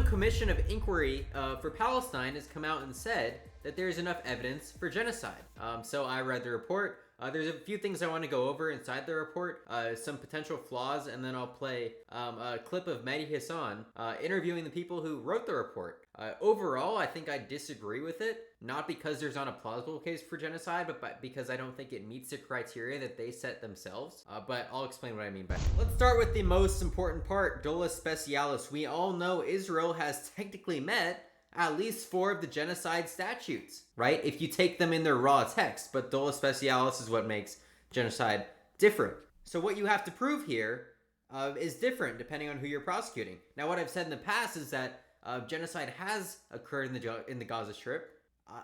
UN Commission of Inquiry for Palestine has come out and said that there's enough evidence for genocide. So I read the report. There's a few things I want to go over inside the report, some potential flaws, and then I'll play a clip of Mehdi Hassan interviewing the people who wrote the report. Overall, I think I disagree with it, not because there's not a plausible case for genocide, but because I don't think it meets the criteria that they set themselves. But I'll explain what I mean by that. Let's start with the most important part, Dolus Specialis. We all know Israel has technically met at least 4 of the genocide statutes, right? If you take them in their raw text, but Dolus Specialis is what makes genocide different. So what you have to prove here is different depending on who you're prosecuting. Now, what I've said in the past is that genocide has occurred in the Gaza Strip.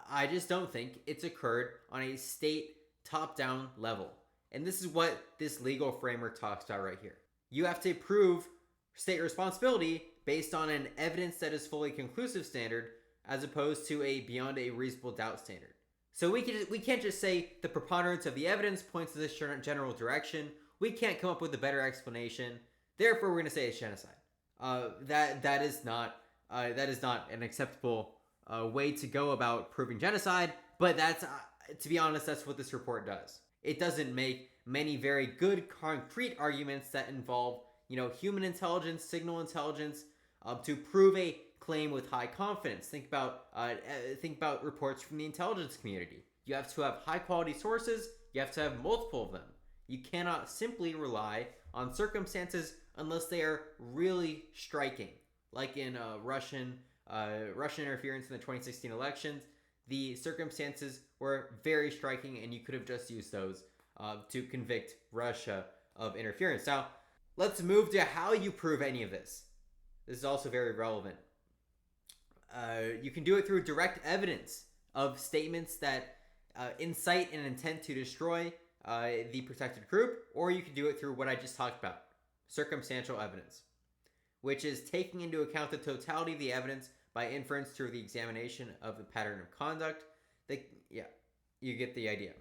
I just don't think it's occurred on a state top-down level. And this is what this legal framework talks about right here. You have to prove state responsibility based on an evidence that is fully conclusive standard, as opposed to a beyond a reasonable doubt standard. So we can't just say the preponderance of the evidence points to this general direction. We can't come up with a better explanation. Therefore, we're going to say it's genocide. That is not an acceptable way to go about proving genocide. But that's to be honest, that's what this report does. It doesn't make many very good concrete arguments that involve human intelligence, signal intelligence, to prove a claim with high confidence. Think about reports from the intelligence community. You have to have high quality sources. You have to have multiple of them. You cannot simply rely on circumstances unless they are really striking, like in Russian interference in the 2016 elections. The circumstances were very striking, and you could have just used those to convict Russia of interference. Now, let's move to how you prove any of this. This is also very relevant. You can do it through direct evidence of statements that incite an intent to destroy the protected group, or you can do it through what I just talked about, circumstantial evidence, which is taking into account the totality of the evidence by inference through the examination of the pattern of conduct. You get the idea.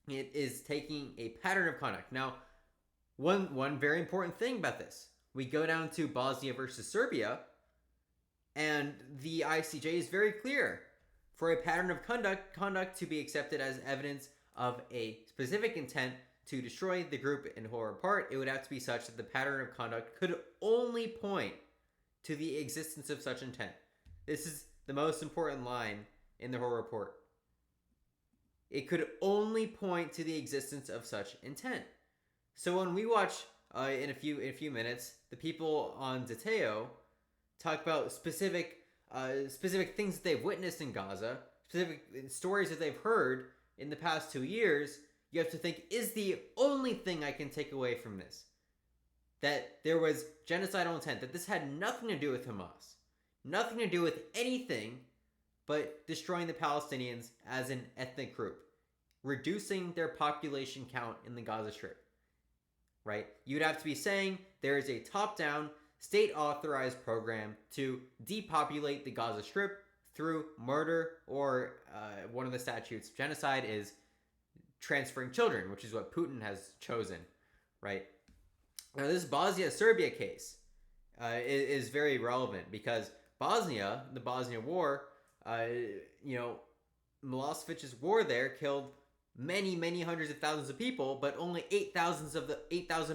It is taking a pattern of conduct. Now, one very important thing about this, we go down to Bosnia versus Serbia, and the ICJ is very clear. For a pattern of conduct to be accepted as evidence of a specific intent to destroy the group in whole or part, it would have to be such that the pattern of conduct could only point to the existence of such intent. This is the most important line in the whole report. It could only point to the existence of such intent. So when we watch in a few minutes, the people on Dateo talk about specific things that they've witnessed in Gaza, specific stories that they've heard in the past 2 years, you have to think, is the only thing I can take away from this that there was genocidal intent, that this had nothing to do with Hamas, nothing to do with anything but destroying the Palestinians as an ethnic group, reducing their population count in the Gaza Strip. Right? You'd have to be saying there is a top-down, state-authorized program to depopulate the Gaza Strip through murder, or one of the statutes, genocide, is transferring children, which is what Putin has chosen, right? Now, this Bosnia-Serbia case is very relevant because Bosnia, the Bosnia War, Milosevic's war there killed many hundreds of thousands of people, but only 8,000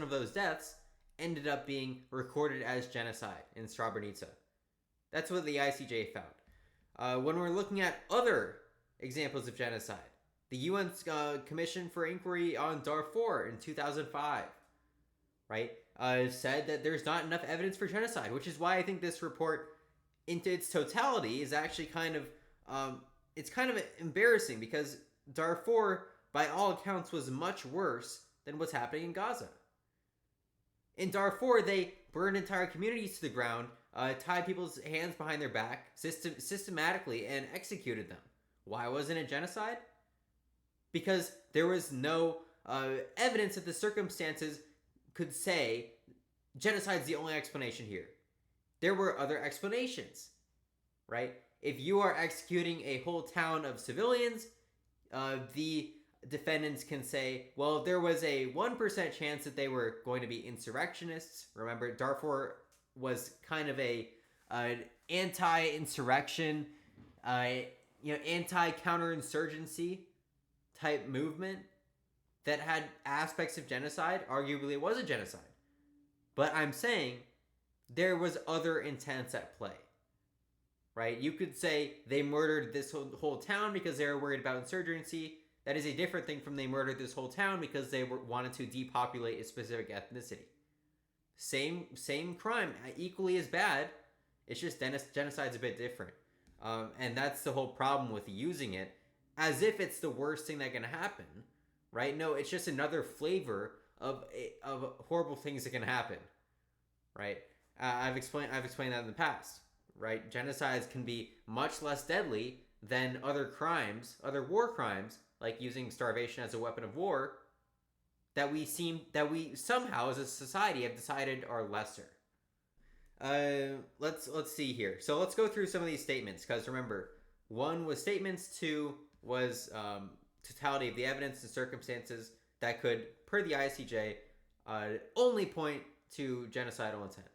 of those deaths ended up being recorded as genocide in Srebrenica. That's what the ICJ found. When we're looking at other examples of genocide, the UN Commission for Inquiry on Darfur in 2005, right, said that there's not enough evidence for genocide, which is why I think this report, into its totality, is actually kind of embarrassing, because Darfur, by all accounts, was much worse than what's happening in Gaza. In Darfur, they burned entire communities to the ground, tied people's hands behind their back systematically, and executed them. Why wasn't it genocide? Because there was no evidence that the circumstances could say genocide's the only explanation here. There were other explanations, right? If you are executing a whole town of civilians, the defendants can say, well, there was a 1% chance that they were going to be insurrectionists. Remember, Darfur was kind of a anti-insurrection, anti-counterinsurgency type movement that had aspects of genocide. Arguably, it was a genocide. But I'm saying there was other intents at play, right? You could say they murdered this whole town because they were worried about insurgency. That is a different thing from they murdered this whole town because they wanted to depopulate a specific ethnicity. Same crime, equally as bad. It's just genocide's a bit different. And that's the whole problem with using it as if it's the worst thing that can happen, right? No, it's just another flavor of horrible things that can happen, right? I've explained that in the past, right? Genocides can be much less deadly than other crimes, other war crimes, like using starvation as a weapon of war, that we somehow as a society have decided are lesser. Let's see here. So let's go through some of these statements, because remember, 1 was statements, 2 was totality of the evidence and circumstances that could, per the ICJ, only point to genocidal intent.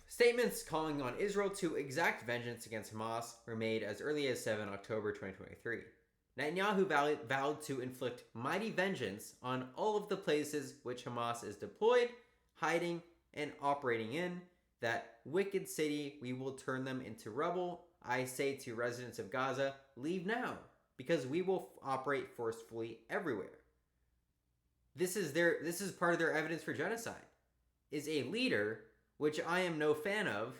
Statements calling on Israel to exact vengeance against Hamas were made as early as 7 October 2023. Netanyahu vowed to inflict mighty vengeance on all of the places which Hamas is deployed, hiding, and operating in. That wicked city, we will turn them into rubble. I say to residents of Gaza, leave now, because we will operate forcefully everywhere. This is part of their evidence for genocide. Is a leader, which I am no fan of,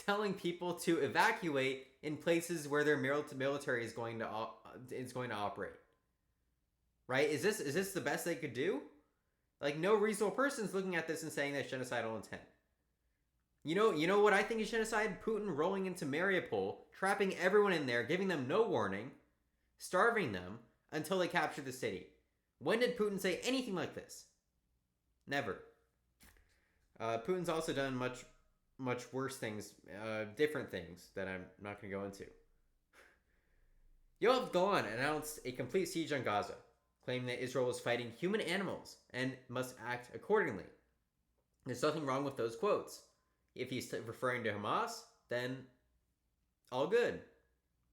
telling people to evacuate in places where their military is going to operate. Right? Is this the best they could do? Like, no reasonable person is looking at this and saying that's genocidal intent. You know what I think is genocide? Putin rolling into Mariupol, trapping everyone in there, giving them no warning, starving them until they capture the city. When did Putin say anything like this? Never. Putin's also done much worse things, different things that I'm not going to go into. Yoav Golan announced a complete siege on Gaza, claiming that Israel was fighting human animals and must act accordingly. There's nothing wrong with those quotes. If he's referring to Hamas, then all good.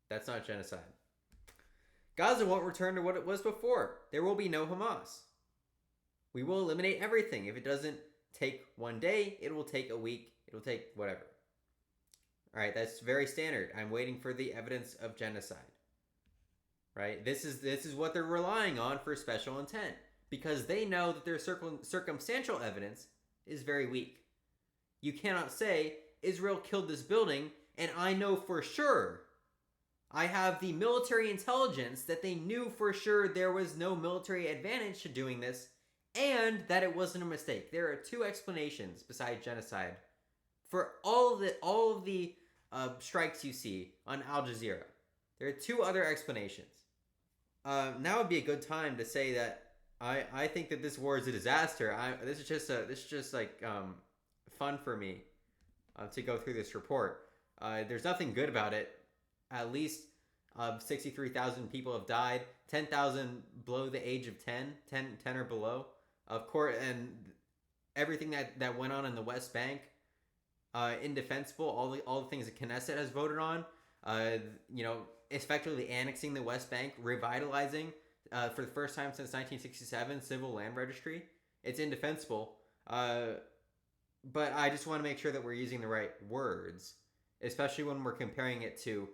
That's not genocide. Gaza won't return to what it was before. There will be no Hamas. We will eliminate everything. If it doesn't take one day, it will take a week. It will take whatever. All right, that's very standard. I'm waiting for the evidence of genocide. Right? This is what they're relying on for special intent, because they know that their circumstantial evidence is very weak. You cannot say Israel killed this building and I know for sure, I have the military intelligence that they knew for sure there was no military advantage to doing this and that it wasn't a mistake. There are 2 explanations besides genocide for all of the strikes you see on Al Jazeera. There are 2 other explanations. Now would be a good time to say that I think that this war is a disaster. This is just like fun for me to go through this report. There's nothing good about it. At least 63,000 people have died. 10,000 below the age of 10 or below. Of course, and everything that went on in the West Bank, indefensible. All the things that Knesset has voted on. Effectively annexing the West Bank, revitalizing for the first time since 1967 civil land registry. It's indefensible. But I just want to make sure that we're using the right words, especially when we're comparing it to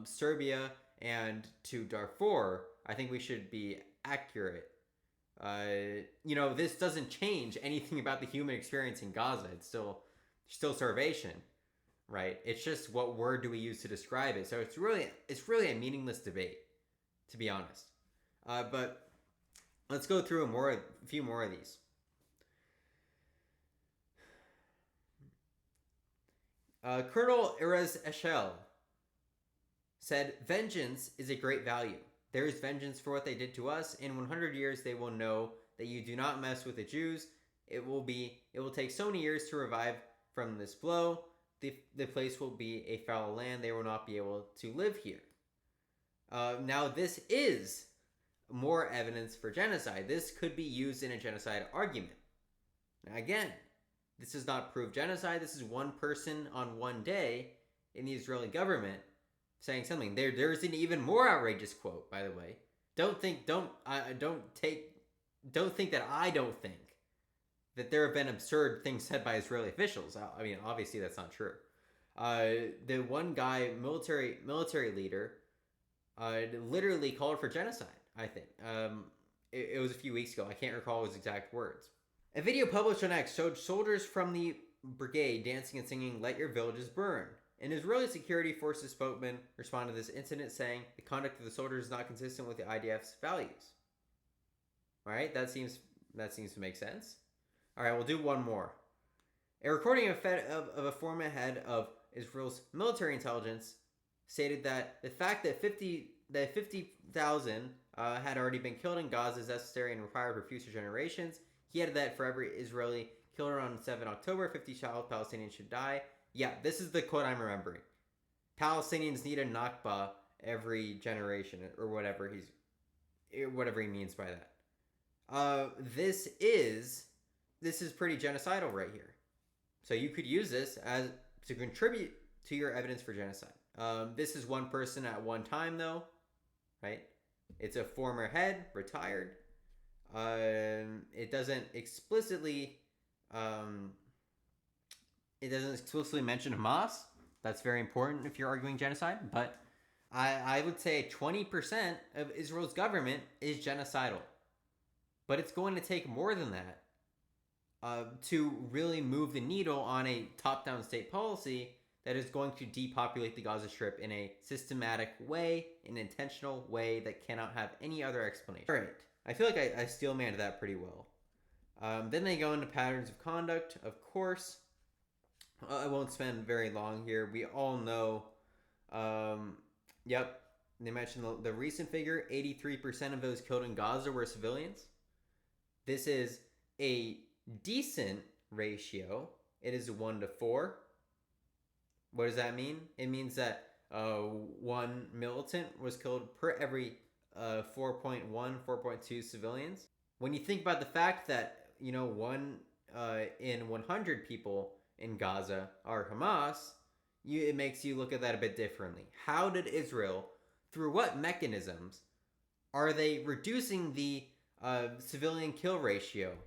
Serbia and to Darfur. I think we should be accurate. This doesn't change anything about the human experience in Gaza. It's still starvation, right? It's just what word do we use to describe it. So it's really a meaningless debate, to be honest. But let's go through a few more of these. Colonel Erez Eshel said, "Vengeance is a great value. There is vengeance for what they did to us. In 100 years, they will know that you do not mess with the Jews. It will take so many years to revive from this blow. The place will be a foul land. They will not be able to live here." Now, this is more evidence for genocide. This could be used in a genocide argument. Now, again, This does not prove genocide. This is one person on one day in the Israeli government saying something. There's an even more outrageous quote, by the way. Don't think don't I don't take don't think that I don't think that there have been absurd things said by Israeli officials. I mean, obviously that's not true. The one guy, military leader, literally called for genocide. I think it was a few weeks ago. I can't recall his exact words. A video published on X showed soldiers from the brigade dancing and singing "Let Your Villages Burn." An Israeli security forces spokesman responded to this incident, saying the conduct of the soldiers is not consistent with the IDF's values. All right, that seems to make sense. All right, we'll do one more. A recording of a former head of Israel's military intelligence stated that the fact that 50,000 had already been killed in Gaza is necessary and required for future generations. He added that for every Israeli killed on 7 October, 50 child Palestinians should die. Yeah, this is the quote I'm remembering. Palestinians need a Nakba every generation, or whatever he means by that. This is pretty genocidal right here. So you could use this as to contribute to your evidence for genocide. This is one person at one time, though, right? It's a former head, retired. It doesn't explicitly mention Hamas. That's very important if you're arguing genocide. But I would say 20% of Israel's government is genocidal. But it's going to take more than that to really move the needle on a top-down state policy that is going to depopulate the Gaza Strip in a systematic way, an intentional way that cannot have any other explanation. All right, I feel like I steel-manned that pretty well. Then they go into patterns of conduct, of course. I won't spend very long here. We all know, yep, they mentioned the recent figure, 83% of those killed in Gaza were civilians. This is a decent ratio. It is 1 to 4. What does that mean? It means that one militant was killed per every 4.1, 4.2 civilians. When you think about the fact that, one in 100 people in Gaza are Hamas, it makes you look at that a bit differently. How did Israel, through what mechanisms, are they reducing the civilian kill ratio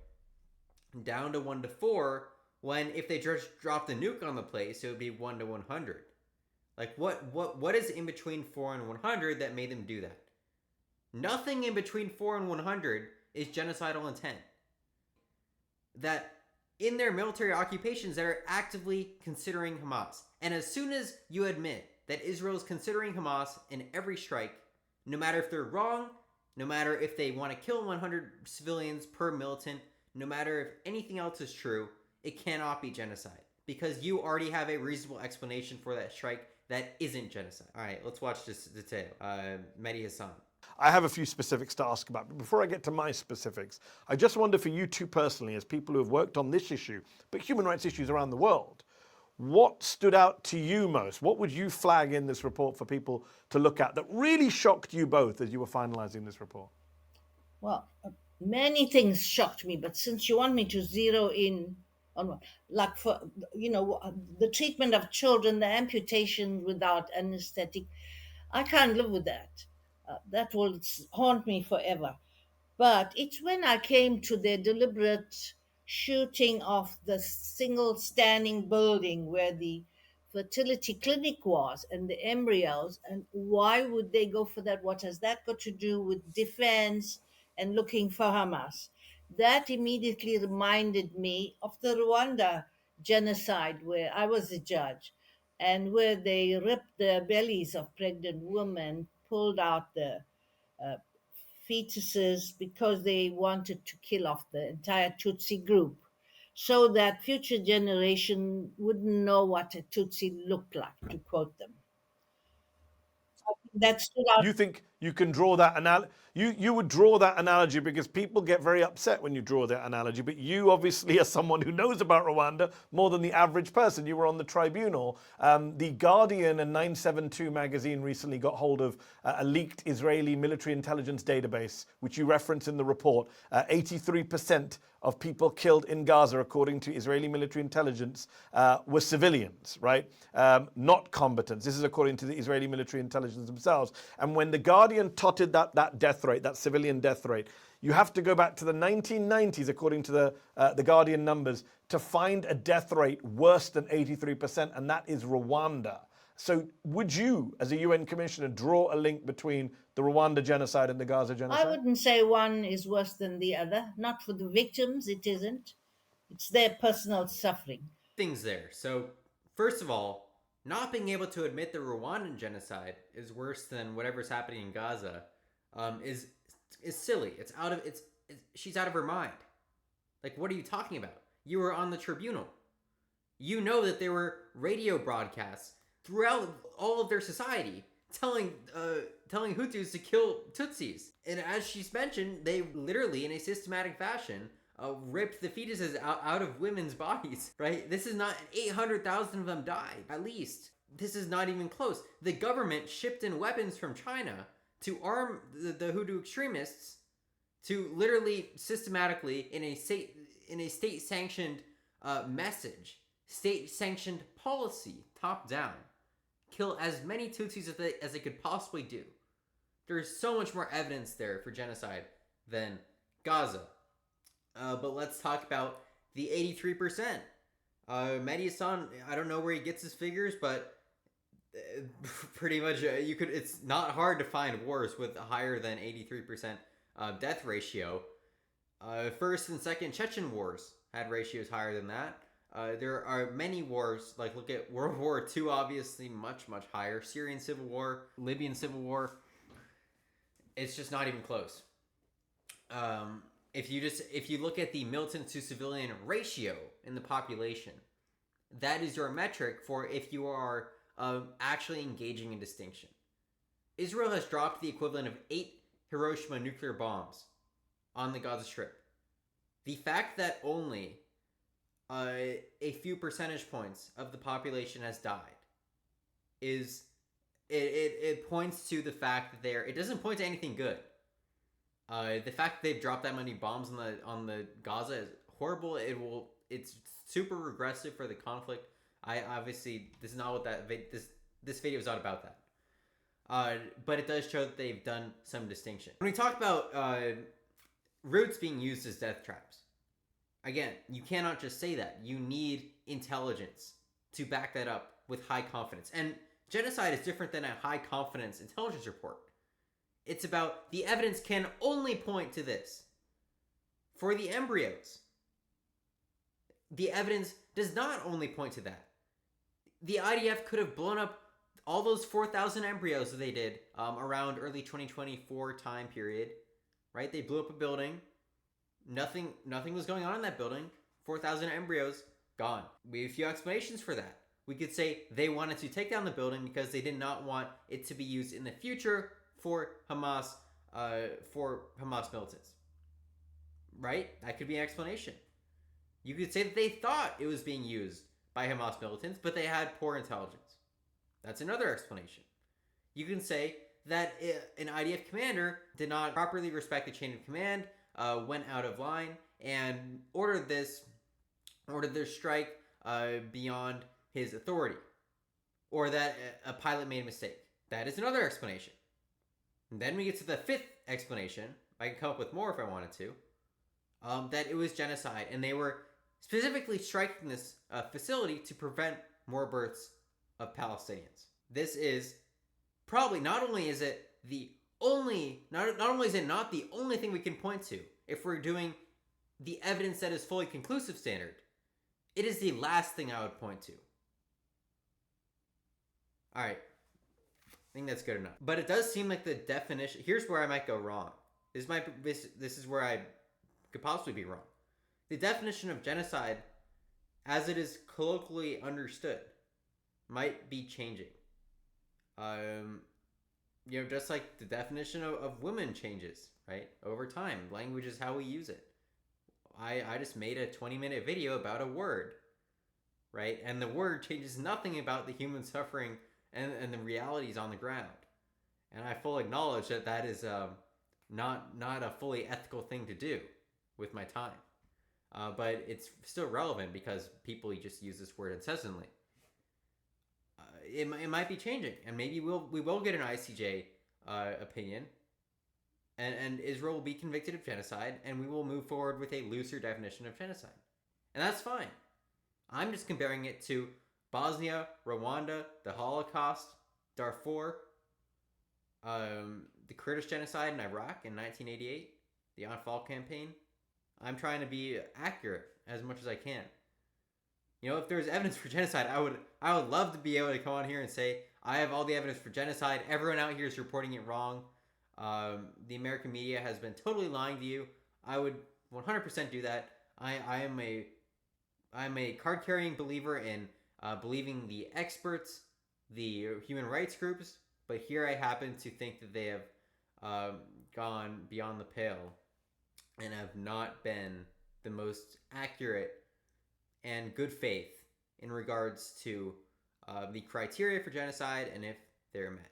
down to 1 to 4 when if they just dropped a nuke on the place, it would be 1 to 100? Like, what is in between 4 and 100 that made them do that? Nothing in between 4 and 100 is genocidal intent. That in their military occupations that are actively considering Hamas. And as soon as you admit that Israel is considering Hamas in every strike, no matter if they're wrong, no matter if they want to kill 100 civilians per militant, no matter if anything else is true, it cannot be genocide. Because you already have a reasonable explanation for that strike that isn't genocide. All right, let's watch this detail. Mehdi Hassan. I have a few specifics to ask about, but before I get to my specifics, I just wonder for you two personally, as people who have worked on this issue, but human rights issues around the world, what stood out to you most? What would you flag in this report for people to look at that really shocked you both as you were finalizing this report? Well, many things shocked me, but since you want me to zero in on one, like for the treatment of children, the amputation without anesthetic, I can't live with that. That will haunt me forever. But it's when I came to the deliberate shooting of the single standing building where the fertility clinic was and the embryos, and why would they go for that? What has that got to do with defense and looking for Hamas? That immediately reminded me of the Rwanda genocide where I was a judge and where they ripped the bellies of pregnant women, pulled out the uh, fetuses because they wanted to kill off the entire Tutsi group so that future generation wouldn't know what a Tutsi looked like, to quote them. that stood out. You think you can draw that analogy? You would draw that analogy because people get very upset when you draw that analogy. But you obviously are someone who knows about Rwanda more than the average person. You were on the tribunal. The Guardian and 972 magazine recently got hold of a leaked Israeli military intelligence database, which you reference in the report. 83% of people killed in Gaza, according to Israeli military intelligence, were civilians, right? Not combatants. This is according to the Israeli military intelligence themselves. And when the Guardian totted that death rate, that civilian death rate, you have to go back to the 1990s, according to the Guardian numbers, to find a death rate worse than 83%, and that is Rwanda. So would you, as a UN commissioner, draw a link between the Rwanda genocide and the Gaza genocide? I wouldn't say one is worse than the other. Not for the victims, it isn't. It's their personal suffering. Things there. So, first of all, not being able to admit the Rwandan genocide is worse than whatever's happening in Gaza is silly. She's out of her mind. Like, what are you talking about? You were on the tribunal. You know that there were radio broadcasts throughout all of their society telling Hutus to kill Tutsis. And as she's mentioned, they literally, in a systematic fashion, ripped the fetuses out of women's bodies, right? This is not, 800,000 of them died, at least. This is not even close. The government shipped in weapons from China to arm the Hutu extremists to literally systematically, in a state-sanctioned message, state-sanctioned policy, top down, kill as many Tutsis as they could possibly do. There's so much more evidence there for genocide than Gaza. But let's talk about the 83%. Mehdi Hassan, I don't know where he gets his figures, but pretty much it's not hard to find wars with a higher than 83% death ratio. First and second Chechen wars had ratios higher than that. There are many wars, like look at World War II, obviously much, much higher. Syrian Civil War, Libyan Civil War. It's just not even close. If you look at the militant to civilian ratio in the population, that is your metric for if you are actually engaging in distinction. Israel has dropped the equivalent of 8 Hiroshima nuclear bombs on the Gaza Strip. The fact that only a few percentage points of the population has died is it points to the fact that it doesn't point to anything good. The fact that they've dropped that many bombs on the Gaza is horrible. It's super regressive for the conflict. Obviously this is not what this video is not about that. But it does show that they've done some distinction. When we talk about routes being used as death traps, again, you cannot just say that. You need intelligence to back that up with high confidence. And genocide is different than a high confidence intelligence report. It's about the evidence can only point to this. For the embryos, the evidence does not only point to that. The IDF could have blown up all those 4,000 embryos that they did around early 2024 time period, right? They blew up a building. Nothing was going on in that building. 4,000 embryos gone. We have a few explanations for that. We could say they wanted to take down the building because they did not want it to be used in the future for Hamas militants. Right? That could be an explanation. You could say that they thought it was being used by Hamas militants, but they had poor intelligence. That's another explanation. You can say that an IDF commander did not properly respect the chain of command, went out of line, and ordered their strike beyond his authority. Or that a pilot made a mistake. That is another explanation. And then we get to the fifth explanation. I can come up with more if I wanted to. That it was genocide, and they were specifically striking this facility to prevent more births of Palestinians. This is probably, not only is it not the only thing we can point to if we're doing the evidence that is fully conclusive standard, it is the last thing I would point to. All right. I think that's good enough. But it does seem like the definition, here's where I might go wrong. This is where I could possibly be wrong. The definition of genocide, as it is colloquially understood, might be changing. just like the definition of women changes, right? Over time. Language is how we use it. I just made a 20-minute video about a word, right? And the word changes nothing about the human suffering and the realities on the ground. And I fully acknowledge that that is not a fully ethical thing to do with my time. But it's still relevant because people just use this word incessantly. It might be changing, and maybe we will get an ICJ opinion, and Israel will be convicted of genocide, and we will move forward with a looser definition of genocide, and that's fine. I'm just comparing it to Bosnia, Rwanda, the Holocaust, Darfur, the Kurdish genocide in Iraq in 1988, the Anfal campaign. I'm trying to be accurate as much as I can. If there's evidence for genocide, I would love to be able to come on here and say, I have all the evidence for genocide. Everyone out here is reporting it wrong. The American media has been totally lying to you. I would 100% do that. I'm a card-carrying believer in believing the experts, the human rights groups, but here I happen to think that they have gone beyond the pale and have not been the most accurate and good faith in regards to the criteria for genocide and if they're met.